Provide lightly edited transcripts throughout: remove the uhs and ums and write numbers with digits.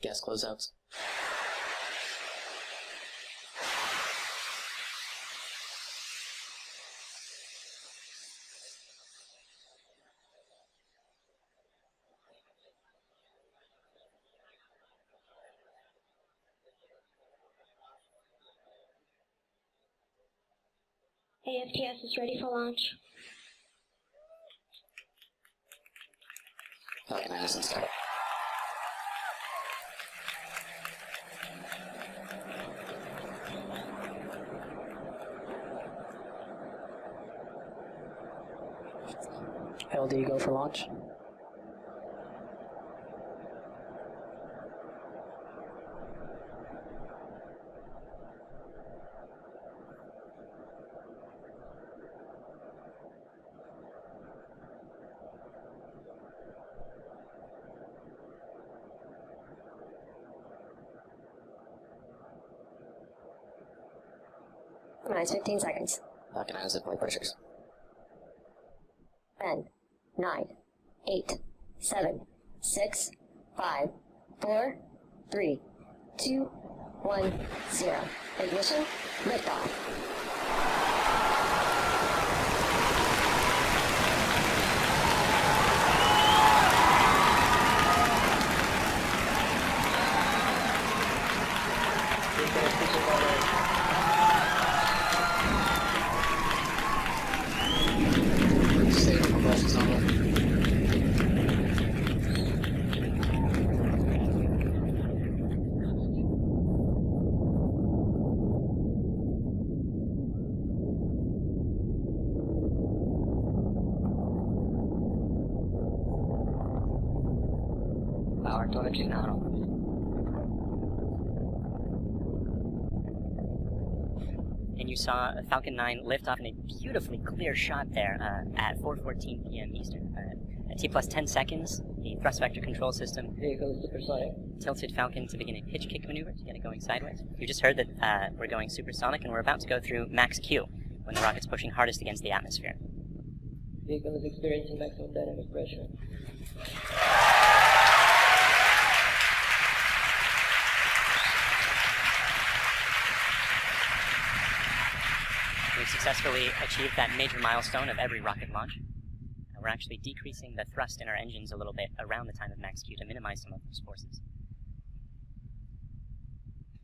gas closeouts. AFTS is ready for launch. Falcon 9 isn't started. LD go for launch. Minus 15 seconds. Falcon 9 is at point pressures. 10, 9, 8, 7, 6, 5, 4, 3, 2, 1, 0. Ignition, liftoff. Power torch now. And you saw Falcon 9 lift off in a beautifully clear shot there at 4:14 p.m. Eastern. At T plus 10 seconds, the thrust vector control system tilted Falcon to begin a pitch kick maneuver to get it going sideways. You just heard that we're going supersonic and we're about to go through max Q when the rocket's pushing hardest against the atmosphere. Vehicle is experiencing maximum dynamic pressure. We've successfully achieved that major milestone of every rocket launch. We're actually decreasing the thrust in our engines a little bit around the time of max Q to minimize some of those forces.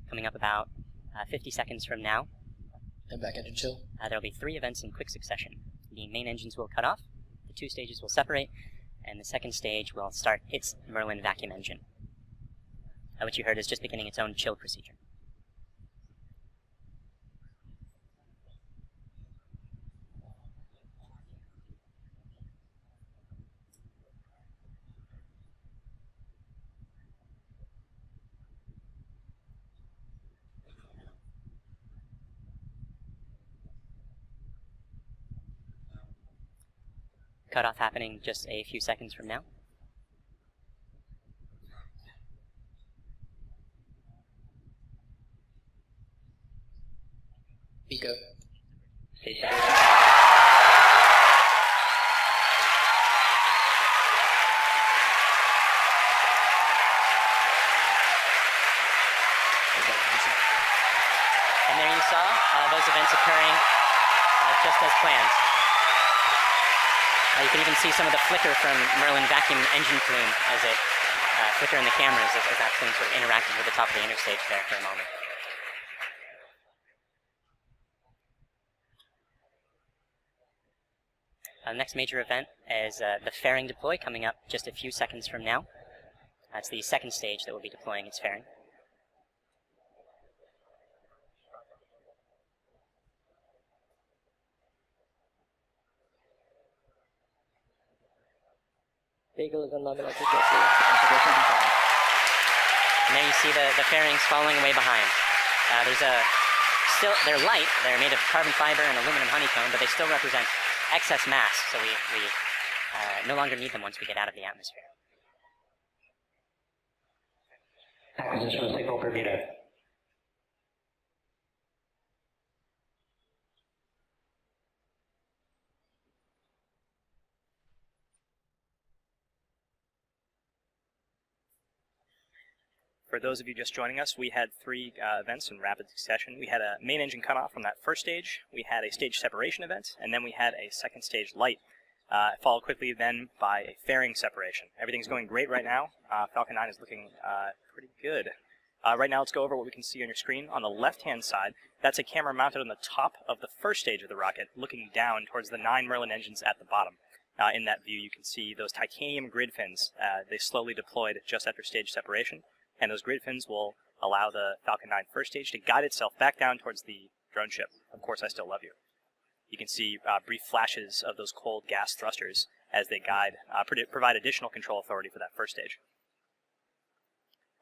Coming up about 50 seconds from now, And back engine chill. there'll be 3 events in quick succession. The main engines will cut off, the 2 stages will separate, and the second stage will start its Merlin vacuum engine, which you heard is just beginning its own chill procedure. Cutoff happening just a few seconds from now. Pico. Station. And there you saw those events occurring just as planned. You can even see some of the flicker from Merlin vacuum engine plume as it flicker in the cameras as that plume sort of interacted with the top of the interstage there for a moment. The next major event is the fairing deploy coming up just a few seconds from now. That's the second stage that will be deploying its fairing. Vehicle is on nominal And there you see the fairings following way behind. They're light, they're made of carbon fiber and aluminum honeycomb, but they still represent excess mass, so we no longer need them once we get out of the atmosphere. Acquisition of signal Bermuda. For those of you just joining us, we had three events in rapid succession. We had a main engine cutoff from that first stage, we had a stage separation event, and then we had a second stage light, followed quickly then by a fairing separation. Everything's going great right now. Falcon 9 is looking pretty good. Right now, let's go over what we can see on your screen. On the left-hand side, that's a camera mounted on the top of the first stage of the rocket, looking down towards the 9 Merlin engines at the bottom. In that view, you can see those titanium grid fins. They slowly deployed just after stage separation, and those grid fins will allow the Falcon 9 first stage to guide itself back down towards the drone ship. Of course, I still love you. You can see brief flashes of those cold gas thrusters as they guide, provide additional control authority for that first stage.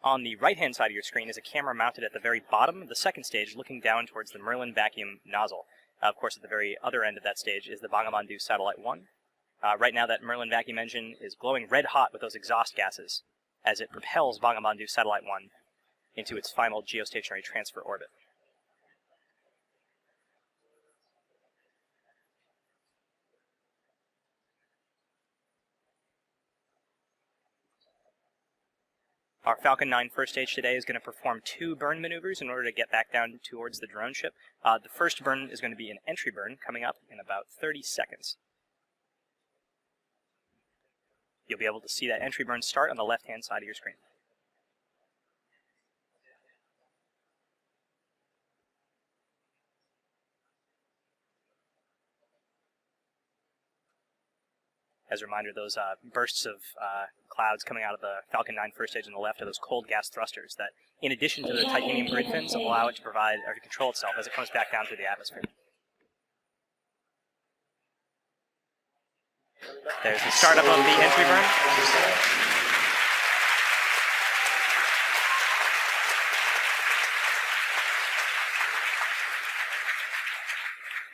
On the right-hand side of your screen is a camera mounted at the very bottom of the second stage, looking down towards the Merlin vacuum nozzle. Of course, at the very other end of that stage is the Bangabandhu Satellite 1. Right now, that Merlin vacuum engine is glowing red hot with those exhaust gases as it propels Bangabandhu Satellite 1 into its final geostationary transfer orbit. Our Falcon 9 first stage today is going to perform 2 burn maneuvers in order to get back down towards the drone ship. The first burn is going to be an entry burn coming up in about 30 seconds. You'll be able to see that entry burn start on the left-hand side of your screen. As a reminder, those bursts of clouds coming out of the Falcon 9 first stage on the left are those cold gas thrusters that, in addition to the titanium grid fins, allow it to provide or to control itself as it comes back down through the atmosphere. There's the startup of the entry burn.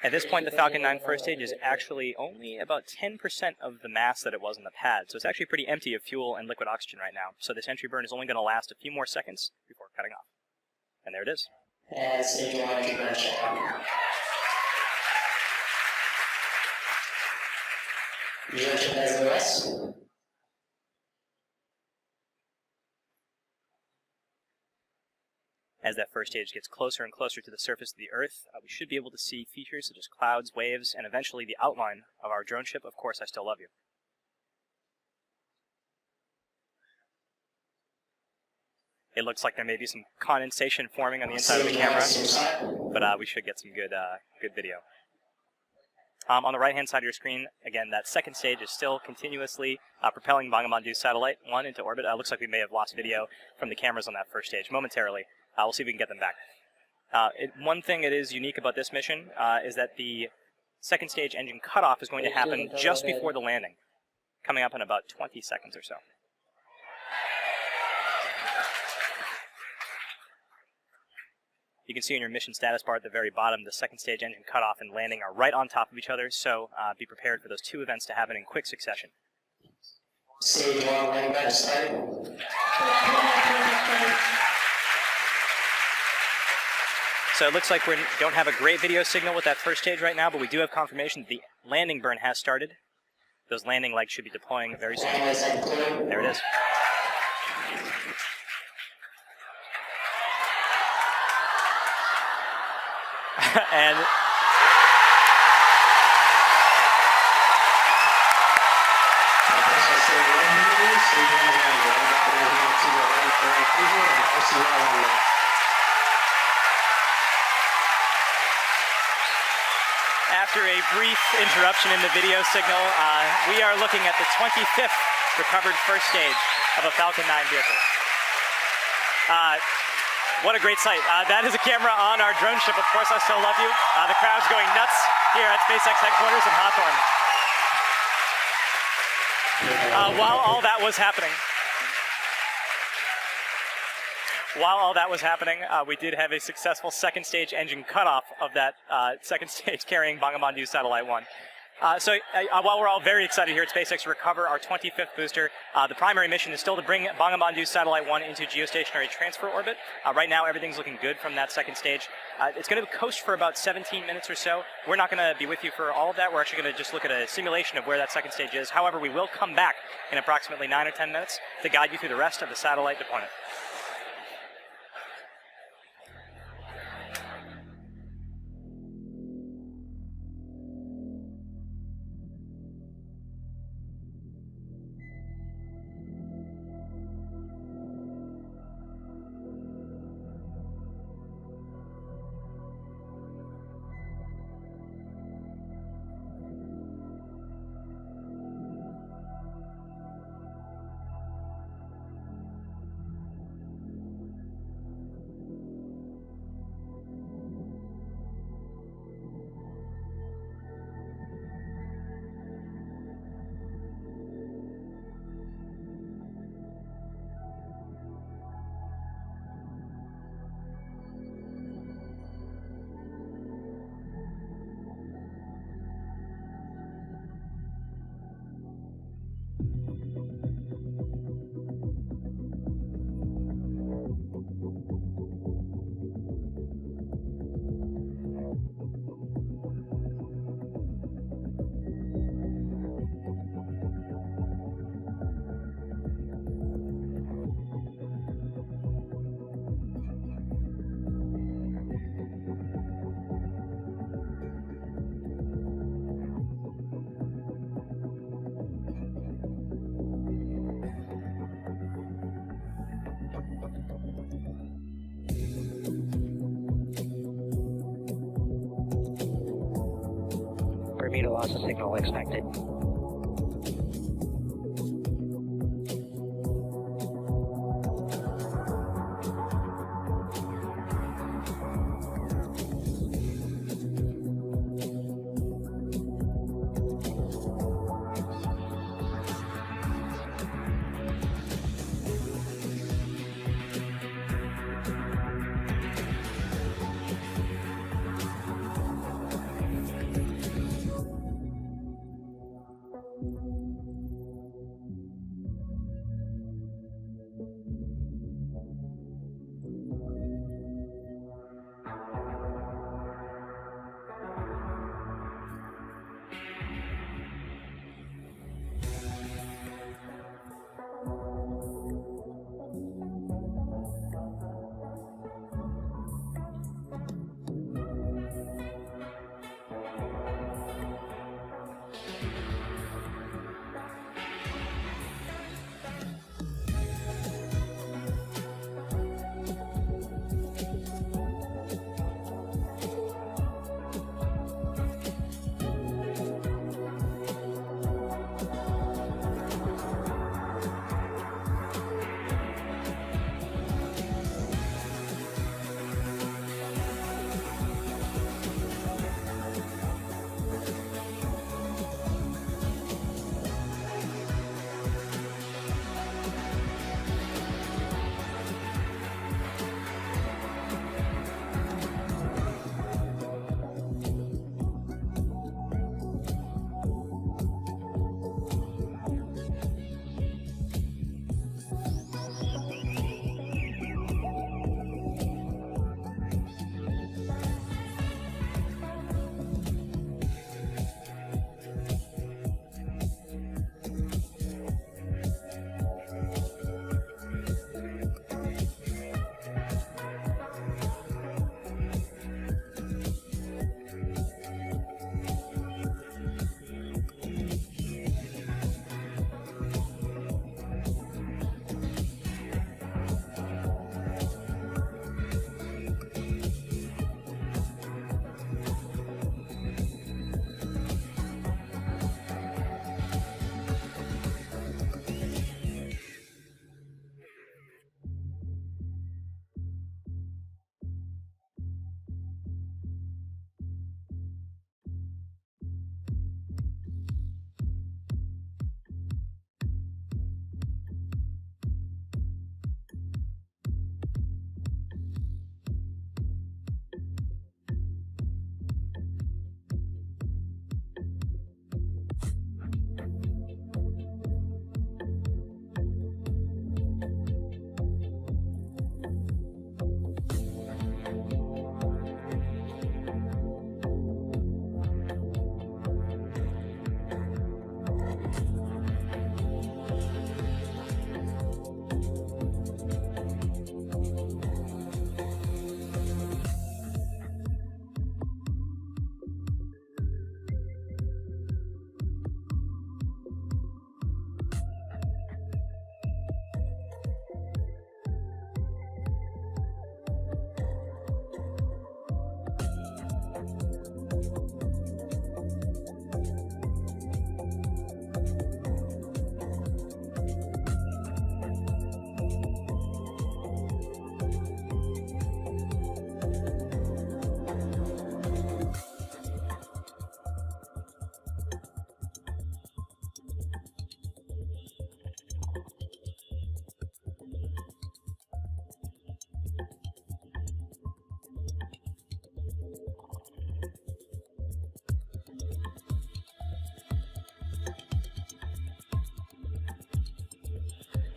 At this point, the Falcon 9 first stage is actually only about 10% of the mass that it was in the pad, so it's actually pretty empty of fuel and liquid oxygen right now. So this entry burn is only going to last a few more seconds before cutting off. And there it is. And stage 1 entry burn check out. Drone ship has OS. As that first stage gets closer and closer to the surface of the Earth, we should be able to see features such as clouds, waves, and eventually the outline of our drone ship. Of course, I still love you. It looks like there may be some condensation forming on the inside of the camera, but we should get some good video. On the right-hand side of your screen, again, that second stage is still continuously propelling Bangabandhu Satellite 1 into orbit. Looks like we may have lost video from the cameras on that first stage momentarily. We'll see if we can get them back. One thing that is unique about this mission is that the second stage engine cutoff is going to happen just before the landing, coming up in about 20 seconds or so. You can see in your mission status bar at the very bottom, the second stage engine cutoff and landing are right on top of each other, so be prepared for those 2 events to happen in quick succession. Stage 1 landing pad started. So it looks like we don't have a great video signal with that first stage right now, but we do have confirmation that the landing burn has started. Those landing legs should be deploying very soon. There it is. And after a brief interruption in the video signal, we are looking at the 25th recovered first stage of a Falcon 9 vehicle. What a great sight. That is a camera on our drone ship. Of course, I still love you. The crowd's going nuts here at SpaceX headquarters in Hawthorne. While all that was happening, we did have a successful second stage engine cutoff of that second stage carrying Bangabandhu Satellite 1. While we're all very excited here at SpaceX to recover our 25th booster, the primary mission is still to bring Bangabandhu Satellite 1 into geostationary transfer orbit. Right now, everything's looking good from that second stage. It's going to coast for about 17 minutes or so. We're not going to be with you for all of that. We're actually going to just look at a simulation of where that second stage is. However, we will come back in approximately 9 or 10 minutes to guide you through the rest of the satellite deployment. loss of signal expected.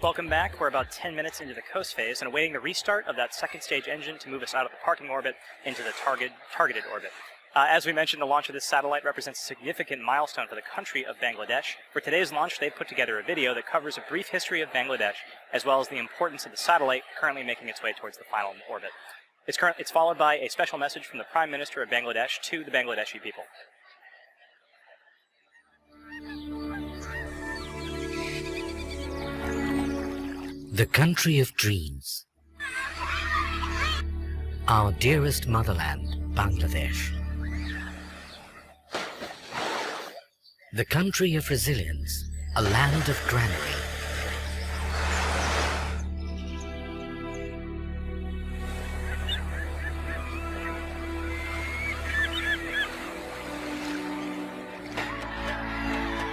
Welcome back. We're about 10 minutes into the coast phase and awaiting the restart of that second stage engine to move us out of the parking orbit into the targeted orbit. As we mentioned, the launch of this satellite represents a significant milestone for the country of Bangladesh. For today's launch, they've put together a video that covers a brief history of Bangladesh, as well as the importance of the satellite currently making its way towards the final orbit. It's followed by a special message from the Prime Minister of Bangladesh to the Bangladeshi people. The country of dreams. Our dearest motherland, Bangladesh. The country of resilience, a land of granary.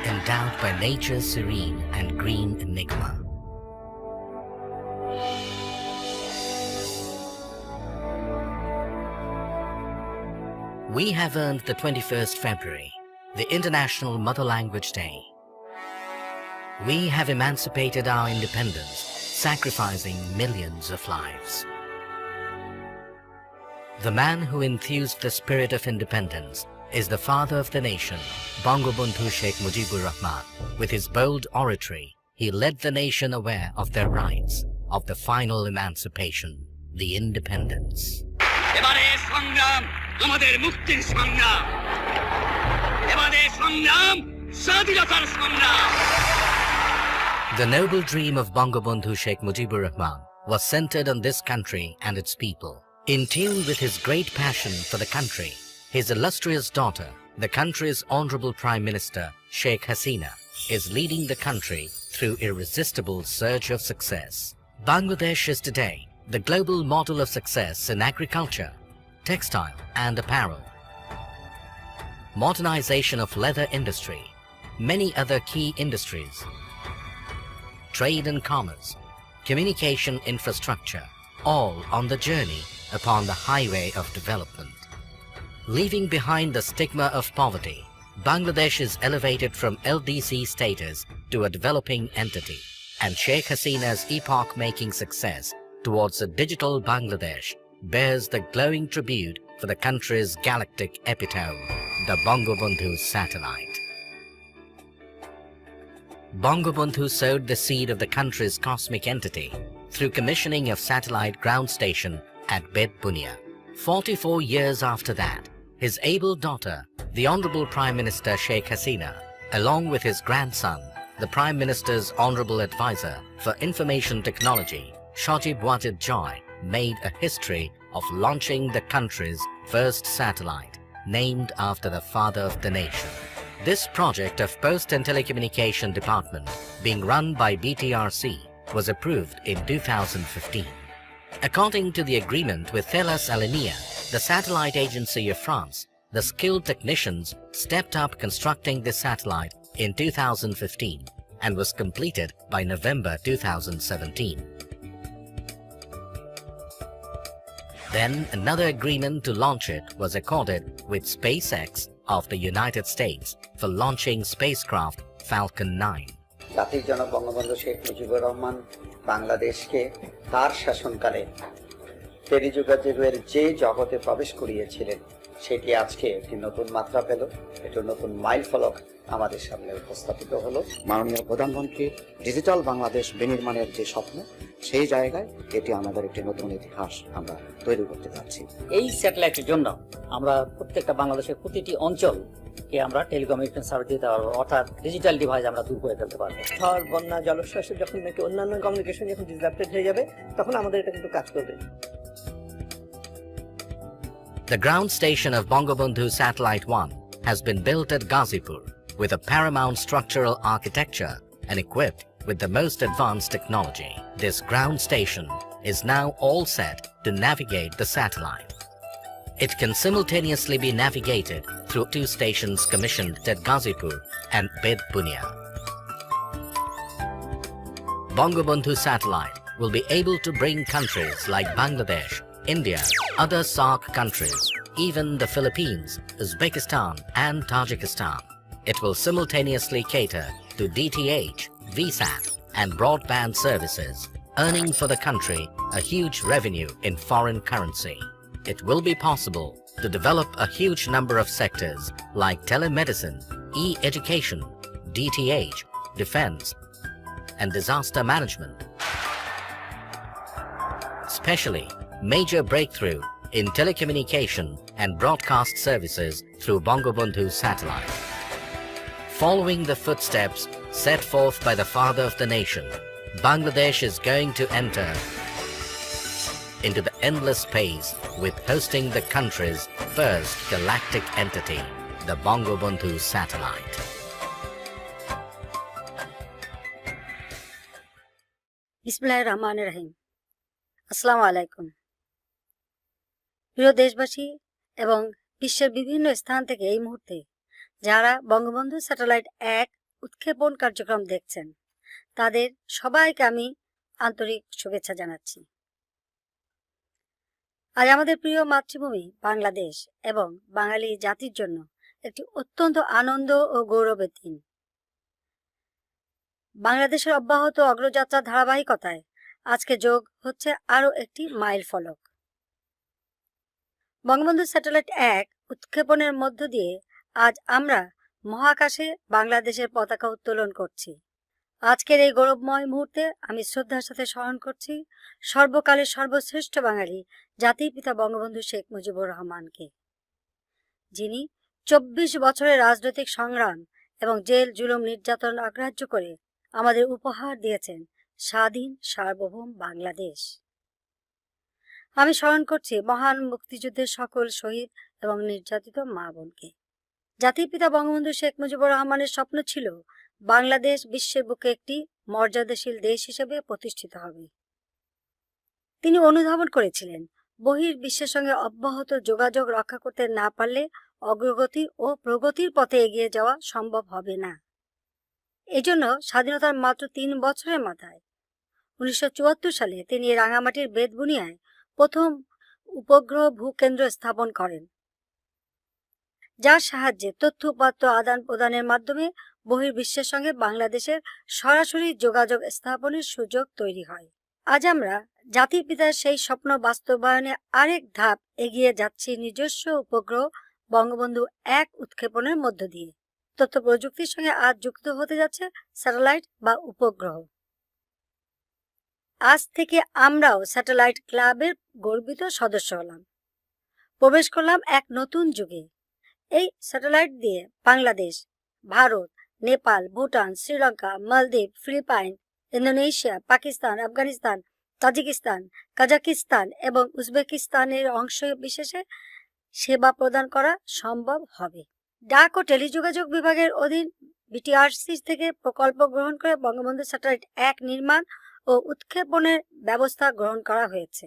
Endowed by nature's serene and green enigma. We have earned the 21st February, the International Mother Language Day. We have emancipated our independence, sacrificing millions of lives. The man who enthused the spirit of independence is the father of the nation, Bangabandhu Sheikh Mujibur Rahman. With his bold oratory, he led the nation aware of their rights, of the final emancipation, the independence. The noble dream of Bangabandhu Sheikh Mujibur Rahman was centered on this country and its people. In tune with his great passion for the country, his illustrious daughter, the country's Honorable Prime Minister, Sheikh Hasina, is leading the country through irresistible surge of success. Bangladesh is today the global model of success in agriculture, textile and apparel, modernization of leather industry, many other key industries, trade and commerce, communication infrastructure, all on the journey upon the highway of development. Leaving behind the stigma of poverty, Bangladesh is elevated from LDC status to a developing entity, and Sheikh Hasina's epoch-making success towards a digital Bangladesh bears the glowing tribute for the country's galactic epitome, the Bangabandhu satellite. Bangabandhu sowed the seed of the country's cosmic entity through commissioning of satellite ground station at Bed Bunia. 44 years after that, his able daughter, the Honorable Prime Minister Sheikh Hasina, along with his grandson, the Prime Minister's Honorable Advisor for Information Technology, Shajib Wajid Joy, made a history of launching the country's first satellite, named after the father of the nation. This project of Post and Telecommunication Department, being run by BTRC, was approved in 2015. According to the agreement with Thales Alenia, the satellite agency of France, the skilled technicians stepped up constructing the satellite in 2015 and was completed by November 2017. Then another agreement to launch it was accorded with SpaceX of the United States for launching spacecraft Falcon 9. জাতির জনক বঙ্গবন্ধু শেখ মুজিবুর রহমান বাংলাদেশকে তার শাসনকালে টেলিযোগাযোগের যে জগতে প্রবেশ করিয়েছিলেন সেটি আজকে একটি নতুন মাত্রা পেল, একটি নতুন মাইলফলক আমাদের সামনে উপস্থাপিত হলো। মাননীয় প্রধানমন্ত্রীর ডিজিটাল বাংলাদেশ বিনির্মাণের যে স্বপ্ন, সেই জায়গায় এটি আমাদের একটি নতুন ইতিহাস আমরা তৈরি করতে যাচ্ছি। এই স্যাটেলাইটের জন্য আমরা প্রত্যেকটা বাংলাদেশের প্রতিটি অঞ্চলকে আমরা টেলিকমিউনিকেশন সার্ভিস দিতে পারবো, অর্থাৎ ডিজিটাল ডিভাইস আমরা দূর করে ফেলতে পারবো। ঝড়, বন্যা, জলোচ্ছ্বাসে যখন নাকি অন্যান্য কমিউনিকেশন যখন ডিসরাপ্টেড হয়ে যাবে, তখন আমাদের এটা কিন্তু কাজ করবে। The ground station of Bangabandhu Satellite 1 has been built at Ghazipur with a paramount structural architecture and equipped with the most advanced technology. This ground station is now all set to navigate the satellite. It can simultaneously be navigated through two stations commissioned at Ghazipur and Bed Bunia. Bangabandhu Satellite will be able to bring countries like Bangladesh, India, other SAARC countries, even the Philippines, Uzbekistan and Tajikistan. It will simultaneously cater to DTH, VSAT and broadband services, earning for the country a huge revenue in foreign currency. It will be possible to develop a huge number of sectors like telemedicine, e-education, DTH, defense and disaster management. Especially major breakthrough in telecommunication and broadcast services through Bangabandhu satellite. Following the footsteps set forth by the father of the nation, Bangladesh is going to enter into the endless space with hosting the country's first galactic entity, the Bangabandhu satellite. বিসমিল্লাহির রহমানির রহিম। আসসালামু আলাইকুম। প্রিয় দেশবাসী এবং বিশ্বের বিভিন্ন স্থান থেকে এই মুহূর্তে যারা বঙ্গবন্ধু স্যাটেলাইট 1 উৎক্ষেপণ কার্যক্রম দেখছেন তাদের সবাইকে আমি আন্তরিক শুভেচ্ছা জানাচ্ছি। আজ আমাদের প্রিয় মাতৃভূমি বাংলাদেশ এবং বাঙালি জাতির জন্য একটি অত্যন্ত আনন্দ ও গৌরবের দিন। বাংলাদেশের অব্যাহত অগ্রযাত্রার ধারাবাহিকতায় আজকে যোগ হচ্ছে আরও একটি মাইল ফলক। বঙ্গবন্ধু স্যাটেলাইট 1 উৎক্ষেপণের মধ্য দিয়ে আজ আমরা মহাকাশে বাংলাদেশের পতাকা উত্তোলন করছি। আজকের এই গৌরবময় মুহূর্তে আমি শ্রদ্ধার সাথে স্মরণ করছি সর্বকালের সর্বশ্রেষ্ঠ বাঙালি জাতির পিতা বঙ্গবন্ধু শেখ মুজিবুর রহমানকে, যিনি 24 বছরের রাজনৈতিক সংগ্রাম এবং জেল জুলুম নির্যাতন অগ্রাহ্য করে আমাদের উপহার দিয়েছেন স্বাধীন সার্বভৌম বাংলাদেশ। আমি স্মরণ করছি মহান মুক্তিযুদ্ধের সকল শহীদ এবং নির্যাতিত মা বোনকে। জাতির পিতা বঙ্গবন্ধু শেখ মুজিবুর রহমানের স্বপ্ন ছিল বাংলাদেশ বিশ্বের বুকে একটি মর্যাদাশীল দেশ হিসেবে প্রতিষ্ঠিত হবে। তিনি অনুধাবন করেছিলেন বহির্বিশ্বের সঙ্গে অব্যাহত যোগাযোগ রক্ষা করতে না পারলে অগ্রগতি ও প্রগতির পথে এগিয়ে যাওয়া সম্ভব হবে না। এজন্য স্বাধীনতার মাত্র 3 বছরের মাথায় 1974 সালে তিনি রাঙামাটির বেতবুনিয়ায় প্রথম উপগ্রহ ভূকেন্দ্র স্থাপন করেন, যার সাহায্যে তথ্য উপাত্ত আদান প্রদানের মাধ্যমে বহির্বিশ্বের সঙ্গে বাংলাদেশের সরাসরি যোগাযোগ স্থাপনের সুযোগ তৈরি হয়। আজ আমরা জাতির পিতার সেই স্বপ্ন বাস্তবায়নে আরেক ধাপ এগিয়ে যাচ্ছি নিজস্ব উপগ্রহ বঙ্গবন্ধু 1 উৎক্ষেপণের মধ্য দিয়ে। তথ্য প্রযুক্তির সঙ্গে আজ যুক্ত হতে যাচ্ছে স্যাটেলাইট বা উপগ্রহ। আজ থেকে আমরাও স্যাটেলাইট ক্লাবের গর্বিত সদস্য হলাম, প্রবেশ করলাম এক নতুন যুগে। এই স্যাটেলাইট দিয়ে Bangladesh, Bharat, Nepal, Bhutan, Sri Lanka, Maldives, Philippines, Indonesia, Pakistan, Afghanistan, Tajikistan, Kazakhstan এবং উজবেকিস্তানের অংশ বিশেষে সেবা প্রদান করা সম্ভব হবে। ডাক ও টেলিযোগাযোগ বিভাগের অধীন বিটিআরসি থেকে প্রকল্প গ্রহণ করে বঙ্গবন্ধু স্যাটেলাইট 1 নির্মাণ ও উৎক্ষেপণের ব্যবস্থা গ্রহণ করা হয়েছে।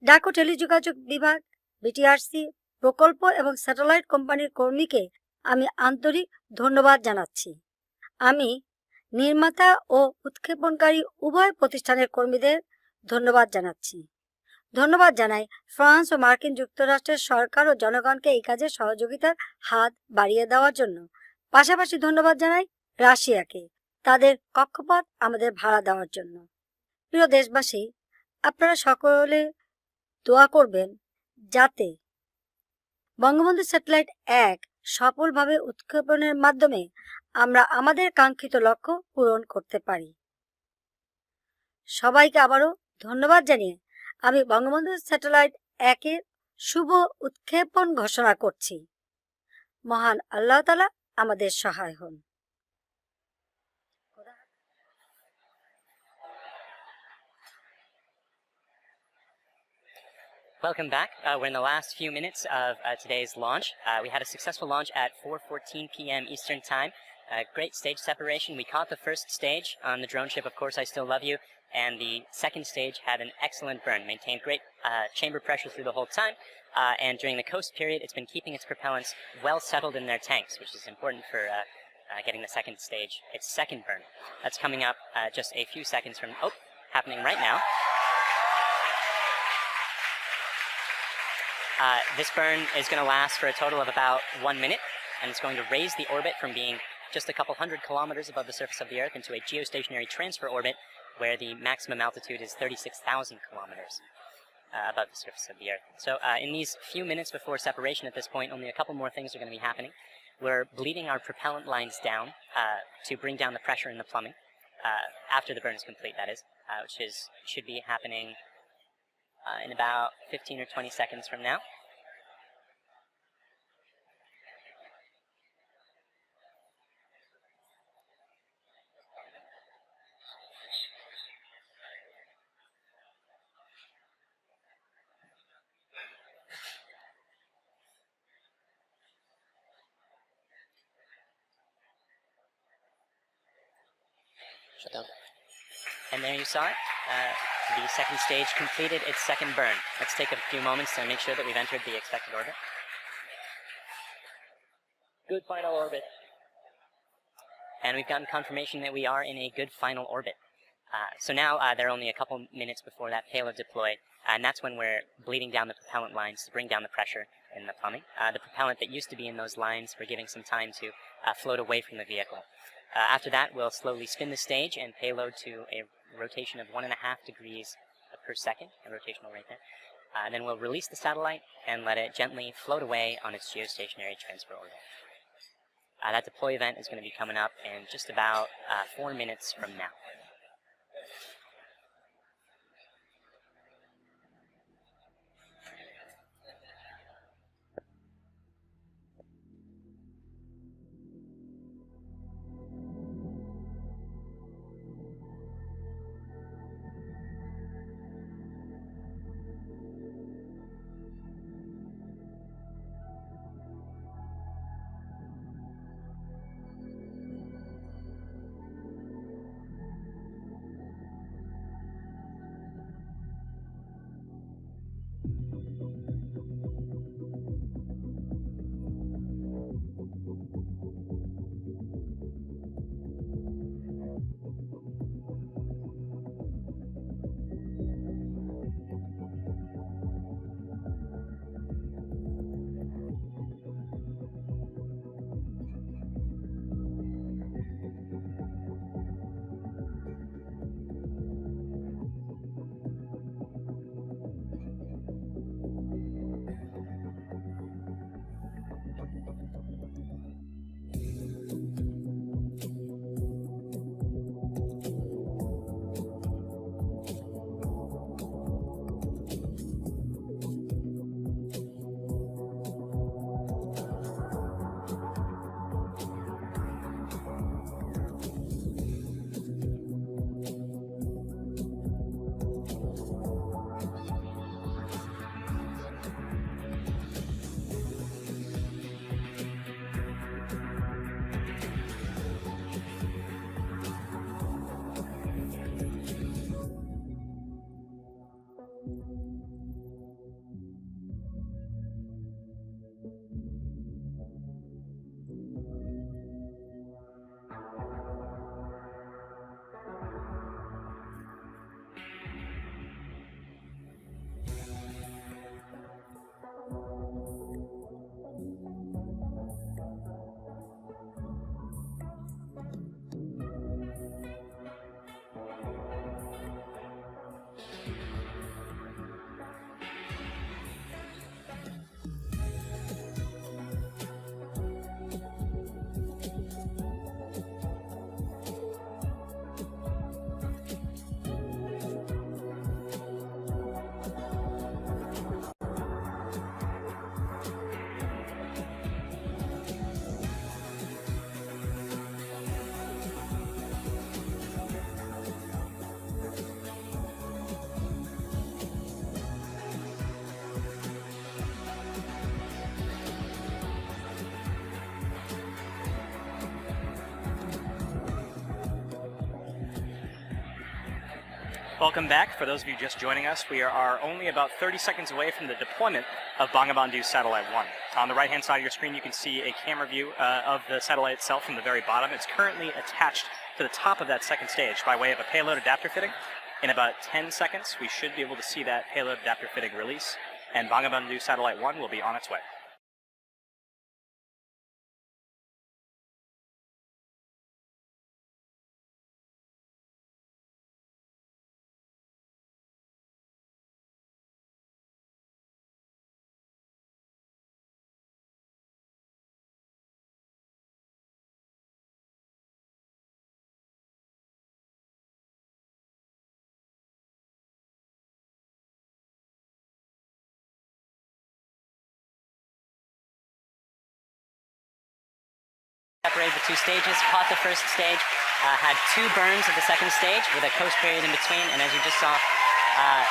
ডাক ও টেলিযোগাযোগ বিভাগ, বিটিআরসি, প্রকল্প এবং স্যাটেলাইট কোম্পানির কর্মীকে আমি আন্তরিক ধন্যবাদ জানাচ্ছি। আমি নির্মাতা ও উৎক্ষেপণকারী উভয় প্রতিষ্ঠানের কর্মীদের ধন্যবাদ জানাচ্ছি। ধন্যবাদ জানাই ফ্রান্স ও মার্কিন যুক্তরাষ্ট্রের সরকার ও জনগণকে এই কাজে সহযোগিতার হাত বাড়িয়ে দেওয়ার জন্য। পাশাপাশি ধন্যবাদ জানাই রাশিয়াকে তাদের কক্ষপথ আমাদের ভাড়া দেওয়ার জন্য। প্রিয় দেশবাসী, আপনারা সকলে দোয়া করবেন যাতে বঙ্গবন্ধু স্যাটেলাইট 1 সফলভাবে উৎক্ষেপণের মাধ্যমে আমরা আমাদের কাঙ্ক্ষিত লক্ষ্য পূরণ করতে পারি। সবাইকে আবারও ধন্যবাদ জানিয়ে আমি বঙ্গবন্ধু স্যাটেলাইট 1 এর শুভ উৎক্ষেপণ ঘোষণা করছি। মহান আল্লাহ তাআলা আমাদের সহায় হন। Welcome back. We're in the last few minutes of today's launch. We had a successful launch at 4:14 p.m. Eastern Time. Great stage separation. We caught the first stage on the drone ship, Of Course I Still Love You, and the second stage had an excellent burn, maintained great chamber pressure through the whole time, and during the coast period it's been keeping its propellants well settled in their tanks, which is important for getting the second stage, its second burn. That's coming up just a few seconds from, happening right now. This burn is going to last for a total of about 1 minute, and it's going to raise the orbit from being just a couple hundred kilometers above the surface of the Earth into a geostationary transfer orbit where the maximum altitude is 36,000 kilometers above the surface of the Earth. So in these few minutes before separation at this point, only a couple more things are going to be happening. We're bleeding our propellant lines down to bring down the pressure in the plumbing after the burn is complete, that is, which should be happening in about 15 or 20 seconds from now. Shut down. And And there you saw it. The second stage completed its second burn. Let's take a few moments to make sure that we've entered the expected orbit. Good final orbit. And we've gotten confirmation that we are in a good final orbit. So now there are only a couple minutes before that payload deploy, and that's when we're bleeding down the propellant lines to bring down the pressure in the plumbing. The propellant that used to be in those lines, we're giving some time to float away from the vehicle. After that, we'll slowly spin the stage and payload to a rotation of 1.5 degrees per second, a rotational rate there. And then we'll release the satellite and let it gently float away on its geostationary transfer orbit. That deploy event is going to be coming up in just about 4 minutes from now. Welcome back. For those of you just joining us, we are only about 30 seconds away from the deployment of Bangabandhu Satellite 1. On the right-hand side of your screen, you can see a camera view of the satellite itself from the very bottom. It's currently attached to the top of that second stage by way of a payload adapter fitting. In about 10 seconds, we should be able to see that payload adapter fitting release, and Bangabandhu Satellite 1 will be on its way. Separated the two stages. Caught the first stage, had 2 burns of the second stage with a coast period in between, and as you just saw,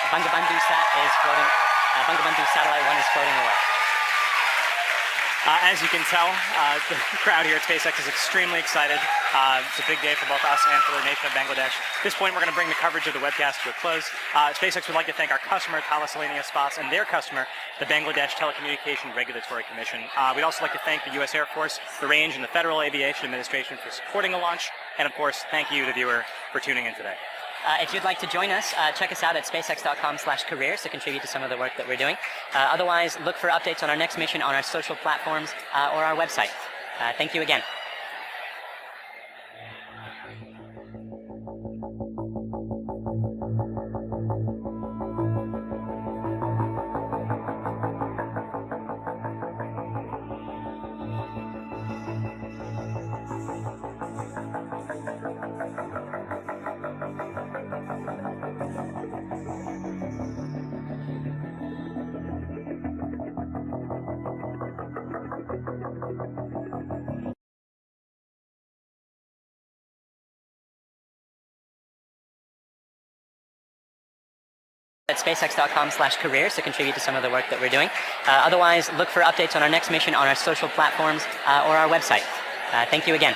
Bangabandhu Satellite 1 is floating away. As you can tell, the crowd here at SpaceX is extremely excited. It's a big day for both us and for the nation of Bangladesh. At this point, we're going to bring the coverage of the webcast to a close. SpaceX would like to thank our customer, Thalassalinia Spas, and their customer, the Bangladesh Telecommunication Regulatory Commission. We'd also like to thank the U.S. Air Force, the Range, and the Federal Aviation Administration for supporting the launch. And of course, thank you, the viewer, for tuning in today. If you'd like to join us, check us out at spacex.com/careers to contribute to some of the work that we're doing. Otherwise, look for updates on our next mission on our social platforms or our website. Thank you again. At spacex.com/careers to contribute to some of the work that we're doing. Otherwise, look for updates on our next mission on our social platforms or our website. Thank you again.